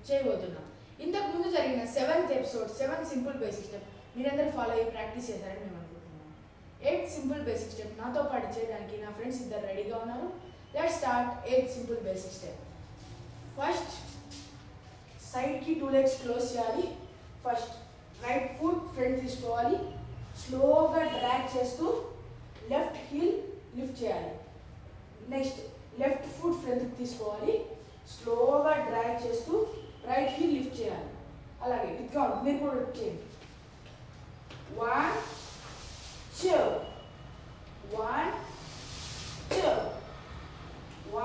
చేయబోతున్నాం. ఇంతకు ముందు జరిగిన 7th episode 7 simple basic step మీరందరూ ఫాలో అయ్యి ప్రాక్టీస్ చేశారని మేము అనుకుంటున్నాం. 8 సింపుల్ బేసిక్ స్టెప్ నాతో పాటు చేయడానికి నా ఫ్రెండ్స్ ఇద్దరు రెడీగా ఉన్నారు. Let's start 8 simple basic step. First side కి 2 legs క్లోజ్ చేయాలి. ఫస్ట్ రైట్ ఫుట్ ఫ్రంట్ తీసుకోవాలి. స్లోగా డ్రాగ్ చేస్తూ లెఫ్ట్ హీల్ లిఫ్ట్ చేయాలి. నెక్స్ట్ లెఫ్ట్ ఫుట్ ఫ్రంట్ తీసుకోవాలి. స్లోగా డ్రాగ్ చేస్తూ రైట్ హీల్ లిఫ్ట్ చేయాలి. అలాగే విత్ కౌంట్ మీరు కూడా చేయండి. 1 2 1 2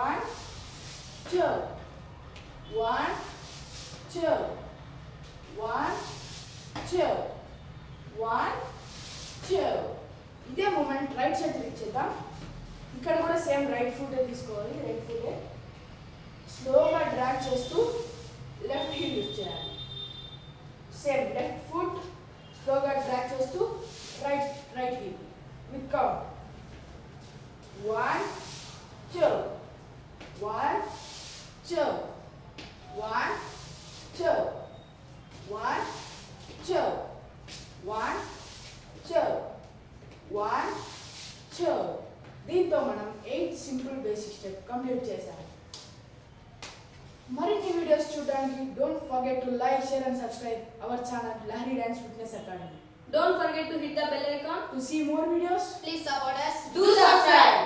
1 2 1 2 1 2 1 2. ఇదే మూమెంట్ రైట్ సైడ్ లిఫ్ట్ చేద్దాం. ఇక్కడ కూడా సేమ్ రైట్ ఫుట్ తీసుకోవాలి. రైట్ ఫుట్ స్లోగా డ్రాగ్ చేస్తూ లెఫ్ట్ హీల్ లిఫ్ట్ చేయాలి. సేమ్ లెఫ్ట్ ఫుట్ స్లోగా డ్రాగ్ చేస్తూ రైట్ హీల్ విత్ కౌంట్ 1 2 1 2 1 2 1 2 1 2 1 2. దీంతో మనం 8 సింపుల్ బేసిక్ స్టెప్ కంప్లీట్ చేశాం. మరిన్ని వీడియోస్ చూడడానికి don't forget to like, share and subscribe our channel Lahari Dance Fitness Academy. Don't forget to hit the bell icon to see more videos. Please support us. Do subscribe.